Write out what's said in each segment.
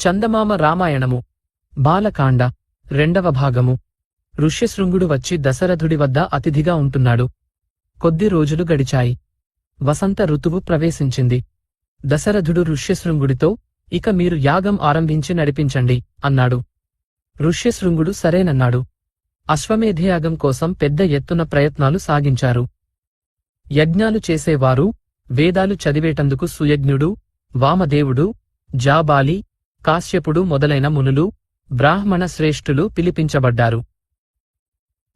చందమామ రామాయణము బాలకాండ 2వ భాగము. ఋష్యశృంగుడు వచ్చి దశరథుడి వద్ద అతిథిగా ఉంటున్నాడు. కొద్ది రోజులు గడిచాయి. వసంత ఋతువు ప్రవేశించింది. దశరథుడు ఋష్యశృంగుడితో, ఇక మీరు యాగం ఆరంభించి నడిపించండి అన్నాడు. ఋష్యశృంగుడు సరేనన్నాడు. అశ్వమేధయాగం కోసం పెద్ద ఎత్తున ప్రయత్నాలు సాగించారు. యజ్ఞాలు చేసేవారు, వేదాలు చదివేటందుకు సుయజ్ఞుడు, వామదేవుడు, జాబాలి, కాశ్యపుడు మొదలైన మునులు, బ్రాహ్మణ శ్రేష్ఠులు పిలిపించబడ్డారు.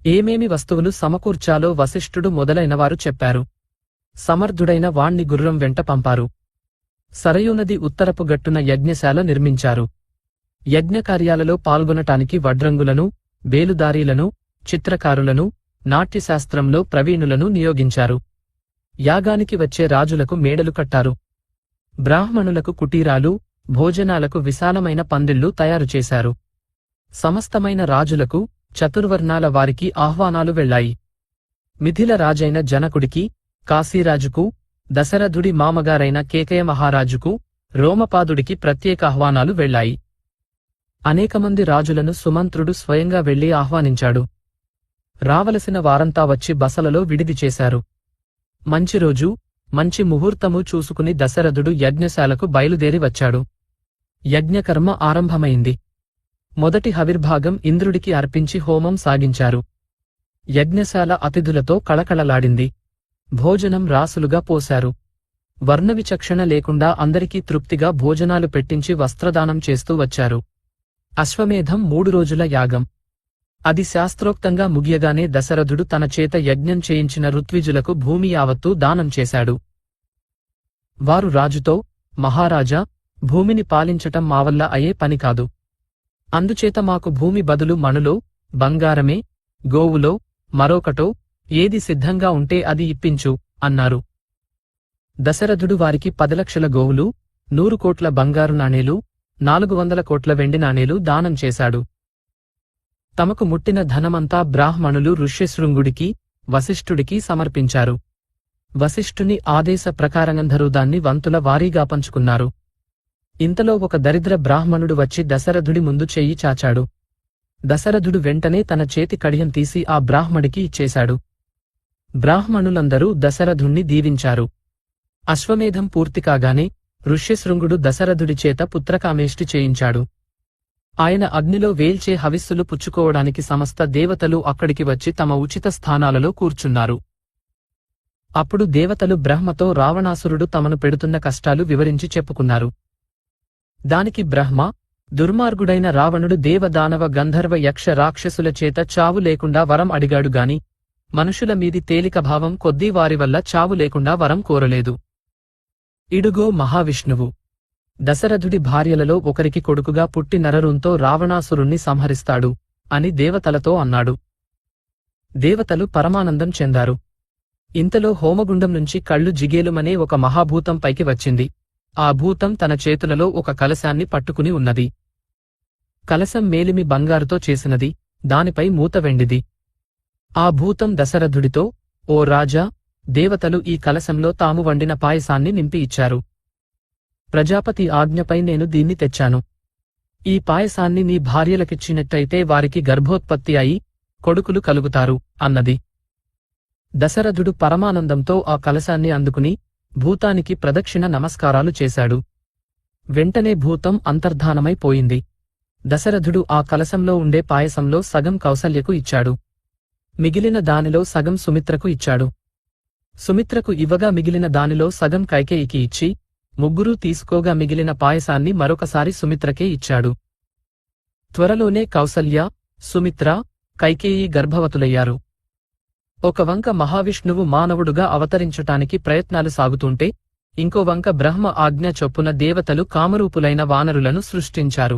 ఏమేమి వస్తువులు సమకూర్చాలో వశిష్ఠుడు మొదలైనవారు చెప్పారు. సమర్థుడైన వాణ్ణి గుర్రం వెంట పంపారు. సరయూనది ఉత్తరపు గట్టున యజ్ఞశాల నిర్మించారు. యజ్ఞకార్యాలలో పాల్గొనటానికి వడ్రంగులను, బేలుదారీలను, చిత్రకారులను, నాట్యశాస్త్రంలో ప్రవీణులను నియోగించారు. యాగానికి వచ్చే రాజులకు మేడలు కట్టారు. బ్రాహ్మణులకు కుటీరాలు, భోజనాలకు విశాలమైన పందిళ్లు తయారుచేశారు. సమస్తమైన రాజులకు, చతుర్వర్ణాల వారికి ఆహ్వానాలు వెళ్లాయి. మిథిల రాజైన జనకుడికి, కాశీరాజుకు, దశరథుడి మామగారైన కేకయ మహారాజుకు, రోమపాదుడికి ప్రత్యేక ఆహ్వానాలు వెళ్లాయి. అనేకమంది రాజులను సుమంత్రుడు స్వయంగా వెళ్లి ఆహ్వానించాడు. రావలసిన వారంతా వచ్చి బసలలో విడిది చేశారు. మంచి రోజు, మంచి ముహూర్తము చూసుకుని దశరథుడు యజ్ఞశాలకు బయలుదేరి వచ్చాడు. యజ్ఞకర్మ ఆరంభమైంది. మొదటి హవిర్భాగం ఇంద్రుడికి అర్పించి హోమం సాగించారు. యజ్ఞశాల అతిథులతో కళకళలాడింది. భోజనం రాసులుగా పోశారు. వర్ణవిచక్షణ లేకుండా అందరికీ తృప్తిగా భోజనాలు పెట్టించి వస్త్రదానం చేస్తూ వచ్చారు. అశ్వమేధం 3 రోజుల యాగం. అది శాస్త్రోక్తంగా ముగియగానే దశరథుడు తన చేత యజ్ఞం చేయించిన ఋత్విజులకు భూమి యావత్తూ దానం చేశాడు. వారు రాజుతో, మహారాజా, భూమిని పాలించటం మావల్ల అయ్యే పని కాదు. అందుచేత మాకు భూమి బదులు మణులో, బంగారమే, గోవులో, మరొకటో ఏది సిద్ధంగా ఉంటే అది ఇప్పించు అన్నారు. దశరథుడు వారికి 10 లక్షల గోవులు, 100 కోట్ల బంగారు నాణేలు, 400 కోట్ల వెండి నాణేలు దానం చేశాడు. తమకు ముట్టిన ధనమంతా బ్రాహ్మణులు ఋష్యశృంగుడికి, వశిష్ఠుడికి సమర్పించారు. వశిష్ఠుని ఆదేశ ప్రకారంగంధరు దాన్ని వంతుల వారీగా పంచుకున్నారు. ఇంతలో ఒక దరిద్ర బ్రాహ్మణుడు వచ్చి దశరథుడి ముందు చెయ్యి చాచాడు. దశరథుడు వెంటనే తన చేతి కడియం తీసి ఆ బ్రాహ్మడికి ఇచ్చేశాడు. బ్రాహ్మణులందరూ దశరథుణ్ణి దీవించారు. అశ్వమేధం పూర్తికాగానే ఋష్యశృంగుడు దశరథుడి చేత పుత్రకామేష్టి చేయించాడు. ఆయన అగ్నిలో వేల్చే హవిస్సులు పుచ్చుకోవడానికి సమస్త దేవతలు అక్కడికి వచ్చి తమ ఉచిత స్థానాలలో కూర్చున్నారు. అప్పుడు దేవతలు బ్రహ్మతో రావణాసురుడు తమను పెడుతున్న కష్టాలు వివరించి చెప్పుకున్నారు. దానికి బ్రహ్మ, దుర్మార్గుడైన రావణుడు దేవదానవ గంధర్వ యక్ష రాక్షసుల చేత చావు లేకుండా వరం అడిగాడు గాని మనుషుల మీది తేలిక భావం కొద్దీ వారి వల్ల చావు లేకుండా వరం కోరలేదు. ఇడుగో మహావిష్ణువు దశరథుడి భార్యలలో ఒకరికి కొడుకుగా పుట్టి నరరుంతో రావణాసురుణ్ణి సంహరిస్తాడు అని దేవతలతో అన్నాడు. దేవతలు పరమానందం చెందారు. ఇంతలో హోమగుండం నుంచి కళ్ళు జిగేలుమనే ఒక మహాభూతం పైకి వచ్చింది. ఆ భూతం తన చేతులలో ఒక కలశాన్ని పట్టుకుని ఉన్నది. కలశం మేలిమి బంగారుతో చేసినది, దానిపై మూత వెండిది. ఆ భూతం దశరథుడితో, ఓ రాజా, దేవతలు ఈ కలశంలో తాము వండిన పాయసాన్ని నింపి ఇచ్చారు. ప్రజాపతి ఆజ్ఞపై నేను దీన్ని తెచ్చాను. ఈ పాయసాన్ని నీ భార్యలకిచ్చినట్టయితే వారికి గర్భోత్పత్తి అయి కొడుకులు కలుగుతారు అన్నది. దశరథుడు పరమానందంతో ఆ కలశాన్ని అందుకుని భూతానికి ప్రదక్షిణ నమస్కారాలు చేశాడు. వెంటనే భూతం అంతర్ధానమైపోయింది. దశరథుడు ఆ కలశంలో ఉండే పాయసంలో సగం కౌసల్యకు ఇచ్చాడు. మిగిలిన దానిలో సగం సుమిత్రకు ఇచ్చాడు. సుమిత్రకు ఇవ్వగా మిగిలిన దానిలో సగం కైకేయికి ఇచ్చి, ముగ్గురూ తీసుకోగా మిగిలిన పాయసాన్ని మరొకసారి సుమిత్రకే ఇచ్చాడు. త్వరలోనే కౌసల్య, సుమిత్ర, కైకేయి గర్భవతులయ్యారు. ఒక వంక మహావిష్ణువు మానవుడుగా అవతరించటానికి ప్రయత్నాలు సాగుతుంటే, ఇంకో వంక బ్రహ్మ ఆజ్ఞ చొప్పున దేవతలు కామరూపులైన వానరులను సృష్టించారు.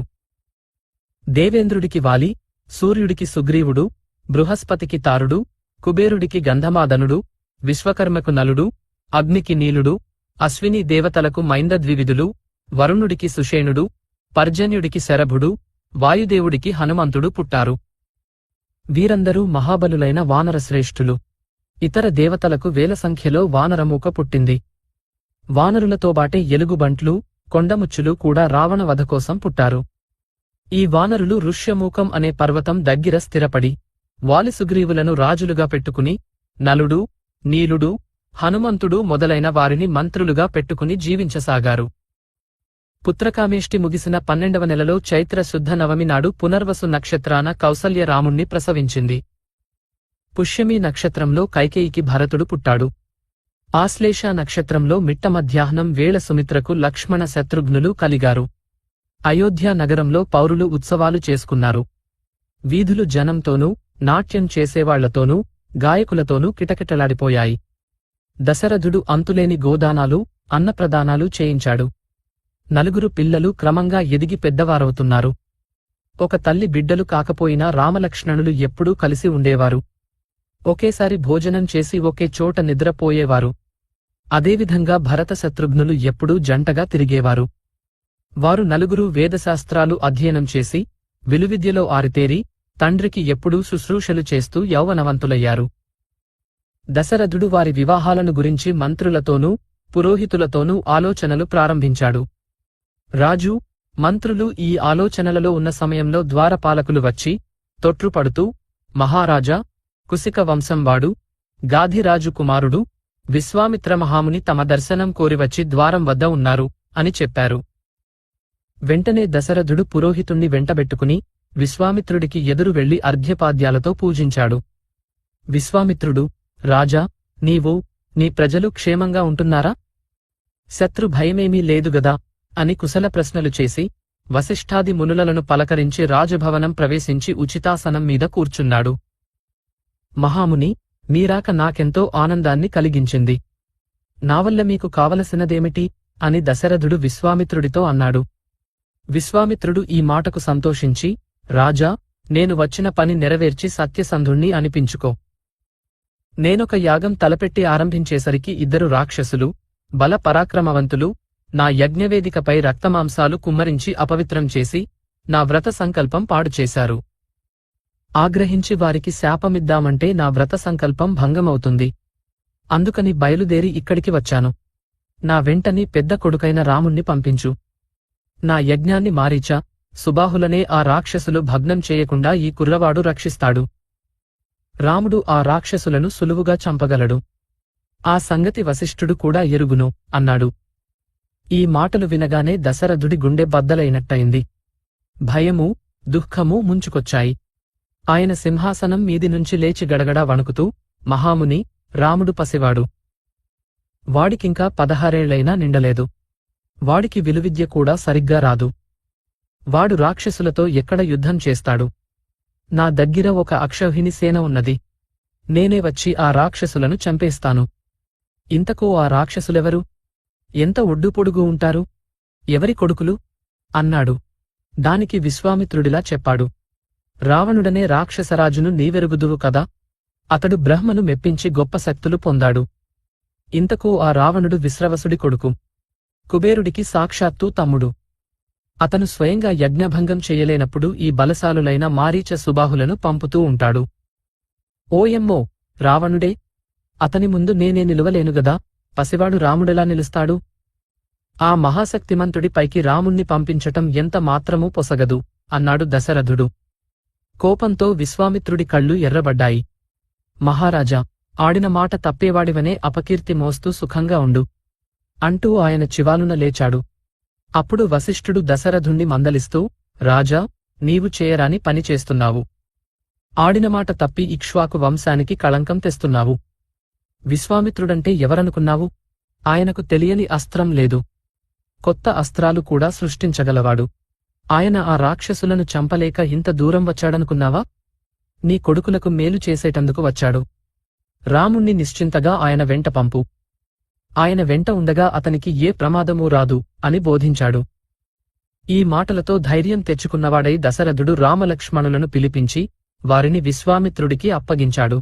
దేవేంద్రుడికి వాలి, సూర్యుడికి సుగ్రీవుడు, బృహస్పతికి తారుడు, కుబేరుడికి గంధమాదనుడు, విశ్వకర్మకు నలుడు, అగ్నికి నీలుడు, అశ్విని దేవతలకు మైందద్వివిధులు, వరుణుడికి సుషేణుడు, పర్జన్యుడికి శరభుడు, వాయుదేవుడికి హనుమంతుడు పుట్టారు. వీరందరూ మహాబలులైన వానరశ్రేష్ఠులు. ఇతర దేవతలకు వేల సంఖ్యలో వానరమూక పుట్టింది. వానరులతోబాటే ఎలుగుబంట్లు, కొండముచ్చులు కూడా రావణ వధ కోసం పుట్టారు. ఈ వానరులు ఋష్యమూకం అనే పర్వతం దగ్గర స్థిరపడి వాలిసుగ్రీవులను రాజులుగా పెట్టుకుని నలుడు, నీలుడు, హనుమంతుడు మొదలైన వారిని మంత్రులుగా పెట్టుకుని జీవించసాగారు. పుత్రకామేష్టి ముగిసిన 12వ నెలలో చైత్ర శుద్ధ నవమి నాడు పునర్వసు నక్షత్రాన కౌసల్య రాముణ్ణి ప్రసవించింది. పుష్యమి నక్షత్రంలో కైకేయికి భరతుడు పుట్టాడు. ఆశ్లేష నక్షత్రంలో మిట్ట మధ్యాహ్నం వేళ సుమిత్రకు లక్ష్మణ శత్రుఘ్నులు కలిగారు. అయోధ్య నగరంలో పౌరులు ఉత్సవాలు చేసుకున్నారు. వీధులు జనంతోనూ, నాట్యం చేసేవాళ్లతోనూ, గాయకులతోనూ కిటకిటలాడిపోయాయి. దశరథుడు అంతులేని గోదానాలు, అన్నప్రదానాలు చేయించాడు. 4 పిల్లలు క్రమంగా ఎదిగి పెద్దవారవుతున్నారు. ఒక తల్లి బిడ్డలు కాకపోయినా రామలక్ష్మణులు ఎప్పుడూ కలిసి ఉండేవారు. ఒకేసారి భోజనం చేసి ఒకే చోట నిద్రపోయేవారు. అదేవిధంగా భరత శత్రుఘ్నులు ఎప్పుడూ జంటగా తిరిగేవారు. వారు 4 వేదశాస్త్రాలు అధ్యయనం చేసి, విలువిద్యలో ఆరితేరి, తండ్రికి ఎప్పుడూ శుశ్రూషలు చేస్తూ యౌవనవంతులయ్యారు. దశరథుడు వారి వివాహాలను గురించి మంత్రులతోనూ, పురోహితులతోనూ ఆలోచనలు ప్రారంభించాడు. రాజు, మంత్రులు ఈ ఆలోచనలలో ఉన్న సమయంలో ద్వారపాలకులు వచ్చి, తొట్రుపడుతూ, మహారాజా, కుశిక వంశంవాడు, గాధిరాజు కుమారుడు, విశ్వామిత్ర మహాముని తమ దర్శనం కోరివచ్చి ద్వారం వద్ద ఉన్నారు అని చెప్పారు. వెంటనే దశరథుడు పురోహితుణ్ణి వెంటబెట్టుకుని విశ్వామిత్రుడికి ఎదురు వెళ్లి అర్ఘ్యపాద్యాలతో పూజించాడు. విశ్వామిత్రుడు, రాజా, నీవు, నీ ప్రజలు క్షేమంగా ఉంటున్నారా? శత్రు భయమేమీ లేదుగదా అని కుశల ప్రశ్నలు చేసి, వశిష్ఠాది మునులను పలకరించి రాజభవనం ప్రవేశించి ఉచితాసనం మీద కూర్చున్నాడు. మహాముని, మీరాక నాకెంతో ఆనందాన్ని కలిగించింది. నావల్ల మీకు కావలసినదేమిటి అని దశరథుడు విశ్వామిత్రుడితో అన్నాడు. విశ్వామిత్రుడు ఈ మాటకు సంతోషించి, రాజా, నేను వచ్చిన పని నెరవేర్చి సత్యసంధుణ్ణి అనిపించుకో. నేనొక యాగం తలపెట్టి ఆరంభించేసరికి 2 రాక్షసులు, బల పరాక్రమవంతులు, నా యజ్ఞవేదికపై రక్తమాంసాలు కుమ్మరించి అపవిత్రం చేసి, నా వ్రత సంకల్పం పాడుచేశారు. ఆగ్రహించి వారికి శాపమిద్దామంటే నా వ్రత సంకల్పం భంగమవుతుంది. అందుకని బయలుదేరి ఇక్కడికి వచ్చాను. నా వెంటని పెద్ద కొడుకైన రాముణ్ణి పంపించు. నా యజ్ఞాన్ని మారీచ, సుబాహులనే ఆ రాక్షసులు భగ్నం చేయకుండా ఈ కుర్రవాడు రక్షిస్తాడు. రాముడు ఆ రాక్షసులను సులువుగా చంపగలడు. ఆ సంగతి వశిష్ఠుడు కూడా ఎరుగును అన్నాడు. ఈ మాటలు వినగానే దశరథుడి గుండె బద్దలైనట్టయింది. భయమూ, దుఃఖమూ ముంచుకొచ్చాయి. ఆయన సింహాసనం మీది నుంచి లేచి గడగడా వణుకుతూ, మహాముని, రాముడు పసివాడు. వాడికింకా 16 నిండలేదు. వాడికి విలువిద్య కూడా సరిగ్గా రాదు. వాడు రాక్షసులతో ఎక్కడ యుద్ధం చేస్తాడు? నా దగ్గర ఒక అక్షౌహిణి సేన ఉన్నది. నేనే వచ్చి ఆ రాక్షసులను చంపేస్తాను. ఇంతకూ ఆ రాక్షసులెవరు? ఎంత ఒడ్డుపొడుగు ఉంటారు? ఎవరి కొడుకులు? అన్నాడు. దానికి విశ్వామిత్రుడిలా చెప్పాడు. రావణుడనే రాక్షసరాజును నీవెరుగుదువు కదా. అతడు బ్రహ్మను మెప్పించి గొప్ప శక్తులు పొందాడు. ఇంతకూ ఆ రావణుడు విశ్రవసుడి కొడుకు. కుబేరుడికి సాక్షాత్తూ తమ్ముడు. అతను స్వయంగా యజ్ఞభంగం చెయ్యలేనప్పుడు ఈ బలశాలులైన మారీచ సుబాహులను పంపుతూ ఉంటాడు. ఓయమ్మో, రావణుడే! అతని ముందు నేనే నిలువలేనుగదా. పసివాడు రాముడెలా నిలుస్తాడు? ఆ మహాశక్తిమంతుడి పైకి రాముణ్ణి పంపించటం ఎంత మాత్రమూ పొసగదు అన్నాడు దశరథుడు. కోపంతో విశ్వామిత్రుడి కళ్ళు ఎర్రబడ్డాయి. మహారాజా, ఆడిన మాట తప్పేవాడివనే అపకీర్తి మోస్తూ సుఖంగా ఉండు అంటూ ఆయన చివాలున లేచాడు. అప్పుడు వశిష్ఠుడు దశరథుణ్ణి మందలిస్తూ, రాజా, నీవు చేయరాని పని చేస్తున్నావు. ఆడినమాట తప్పి ఇక్ష్వాకు వంశానికి కళంకం తెస్తున్నావు. విశ్వామిత్రుడంటే ఎవరనుకున్నావు? ఆయనకు తెలియని అస్త్రం లేదు. కొత్త అస్త్రాలు కూడా సృష్టించగలవాడు. ఆయన ఆ రాక్షసులను చంపలేక ఇంత దూరం వచ్చాడనుకున్నావా? నీ కొడుకులకు మేలు చేసేటందుకు వచ్చాడు. రాముణ్ణి నిశ్చింతగా ఆయన వెంట పంపు. ఆయన వెంట ఉండగా అతనికి ఏ ప్రమాదమూ రాదు అని బోధించాడు. ఈ మాటలతో ధైర్యం తెచ్చుకున్నవాడై దశరథుడు రామలక్ష్మణులను పిలిపించి వారిని విశ్వామిత్రుడికి అప్పగించాడు.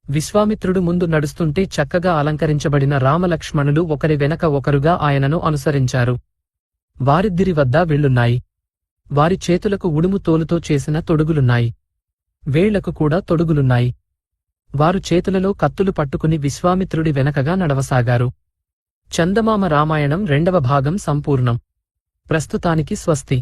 విశ్వామిత్రుడు ముందు నడుస్తుంటే చక్కగా అలంకరించబడిన రామలక్ష్మణులు ఒకరి వెనక ఒకరుగా ఆయనను అనుసరించారు. వారిద్దరి వద్ద విళ్ళున్నాయి. వారి చేతులకు ఉడుము తోలుతో చేసిన తొడుగులున్నాయి. వేళ్లకు కూడా తొడుగులున్నాయి. వారు చేతులలో కత్తులు పట్టుకుని విశ్వామిత్రుడి వెనకగా నడవసాగారు. చందమామ రామాయణం 2వ భాగం సంపూర్ణం. ప్రస్తుతానికి స్వస్తి.